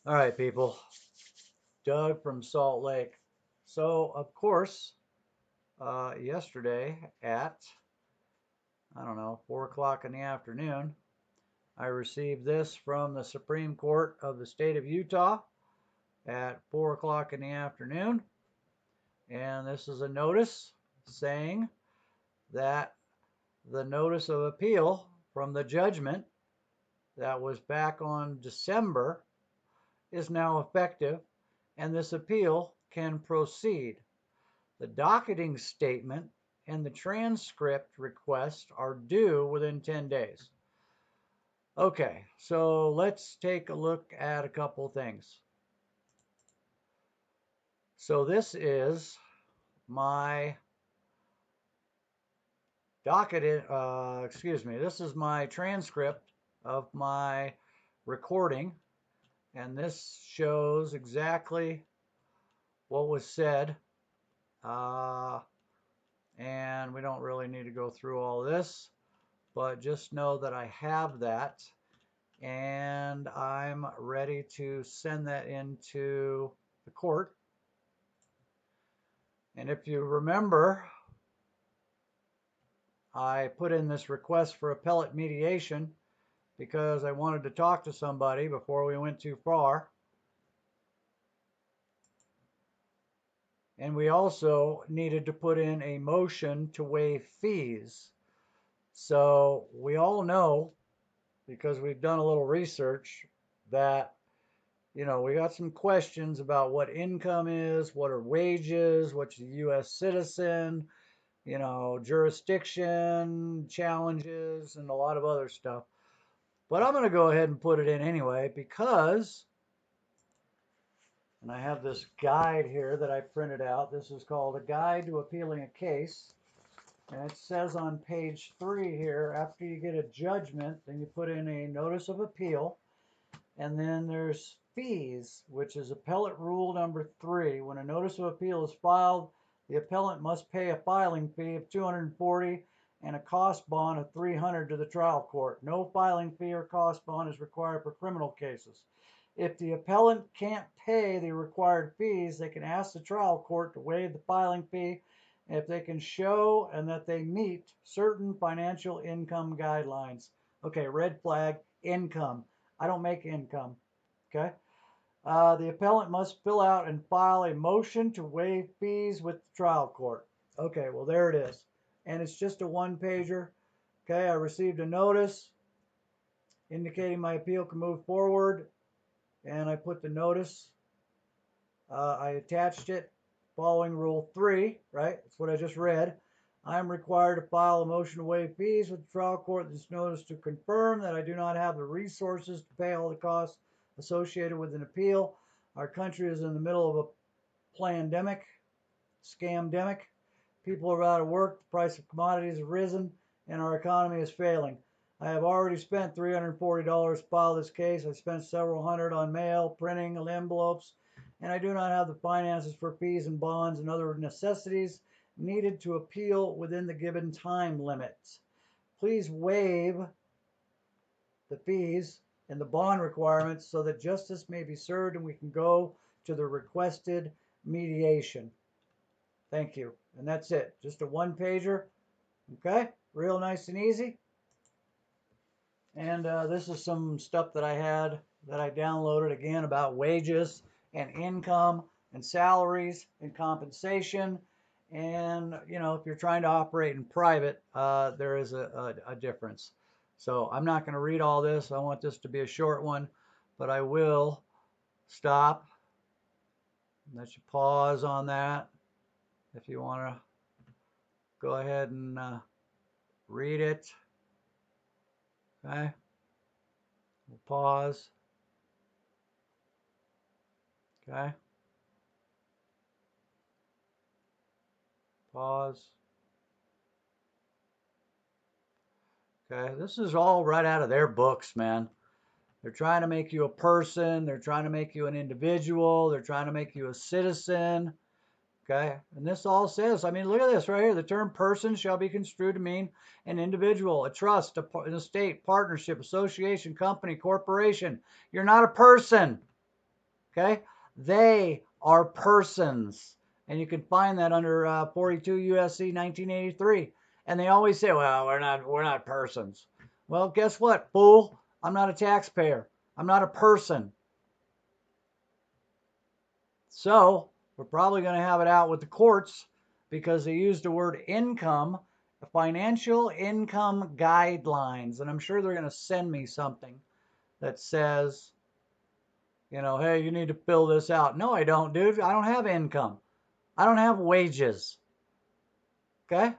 All right, people. Doug from Salt Lake. So, of course, yesterday at, I don't know, 4 o'clock in the afternoon, I received this from the Supreme Court of the state of Utah at 4 o'clock in the afternoon. And this is a notice saying that the notice of appeal from the judgment that was back on December is now effective, and this appeal can proceed. The docketing statement and the transcript request are due within 10 days. Okay, so let's take a look at a couple things. So this is my this is my transcript of my recording, and this shows exactly what was said. And we don't really need to go through all this, but just know that I have that, and I'm ready to send that into the court. And if you remember, I put in this request for appellate mediation because I wanted to talk to somebody before we went too far. And we also needed to put in a motion to waive fees. So we all know, because we've done a little research, that we got some questions about what income is, what are wages, what's a U.S. citizen, jurisdiction, challenges, and a lot of other stuff. But I'm going to go ahead and put it in anyway because, and I have this guide here that I printed out. This is called A Guide to Appealing a Case. And it says on page 3 here, after you get a judgment, then you put in a notice of appeal. And then there's fees, which is appellate rule number 3. When a notice of appeal is filed, the appellant must pay a filing fee of $240 and a cost bond of $300 to the trial court. No filing fee or cost bond is required for criminal cases. If the appellant can't pay the required fees, they can ask the trial court to waive the filing fee if they can show and that they meet certain financial income guidelines. Okay, red flag, income. I don't make income. Okay. The appellant must fill out and file a motion to waive fees with the trial court. Okay, well, there it is. And it's just a one-pager. Okay, I received a notice indicating my appeal can move forward, and I put the notice. I attached it following Rule 3, right? That's what I just read. I am required to file a motion to waive fees with the trial court. This notice to confirm that I do not have the resources to pay all the costs associated with an appeal. Our country is in the middle of a pandemic, scamdemic. People are out of work, the price of commodities has risen, and our economy is failing. I have already spent $340 to file this case. I spent several hundred on mail, printing, envelopes, and I do not have the finances for fees and bonds and other necessities needed to appeal within the given time limits. Please waive the fees and the bond requirements so that justice may be served and we can go to the requested mediation. Thank you. And that's it. Just a one-pager. Okay? Real nice and easy. And this is some stuff that I had that I downloaded again about wages and income and salaries and compensation. And, if you're trying to operate in private, there is a difference. So I'm not going to read all this. I want this to be a short one, but I will stop. Let you pause on that if you want to go ahead and read it. Okay. We'll pause. Okay. Pause. Okay. This is all right out of their books, man. They're trying to make you a person. They're trying to make you an individual. They're trying to make you a citizen. Okay. And this all says, I mean, look at this right here. The term person shall be construed to mean an individual, a trust, an estate, partnership, association, company, corporation. You're not a person. Okay? They are persons. And you can find that under 42 USC 1983. And they always say, well, we're not persons. Well, guess what, fool? I'm not a taxpayer. I'm not a person. So we're probably going to have it out with the courts because they used the word income, financial income guidelines. And I'm sure they're going to send me something that says, you know, hey, you need to fill this out. No, I don't, dude. I don't have income. I don't have wages. Okay?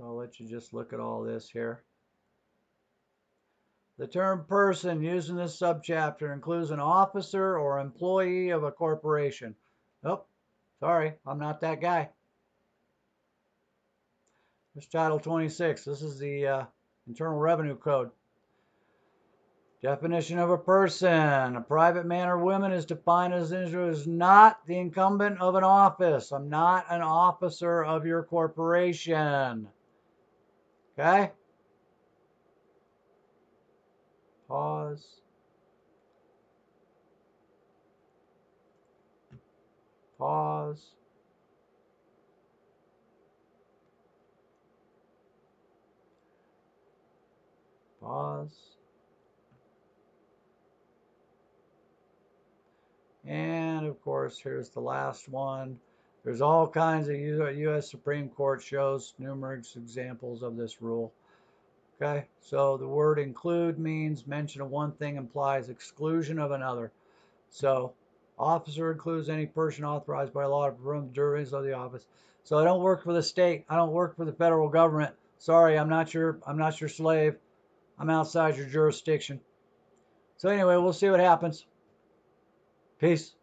I'll let you just look at all this here. The term person used in this subchapter includes an officer or employee of a corporation. Oh, sorry, I'm not that guy. This Title 26. This is the Internal Revenue Code. Definition of a person. A private man or woman is defined as an individual who is not the incumbent of an office. I'm not an officer of your corporation. Okay? Pause. Pause. Pause. And of course, here's the last one. There's all kinds of U.S. Supreme Court shows numerous examples of this rule. Okay, so the word include means mention of one thing implies exclusion of another. So, officer includes any person authorized by law to perform the duties of the office. So I don't work for the state. I don't work for the federal government. Sorry, I'm not your slave. I'm outside your jurisdiction. So anyway, we'll see what happens. Peace.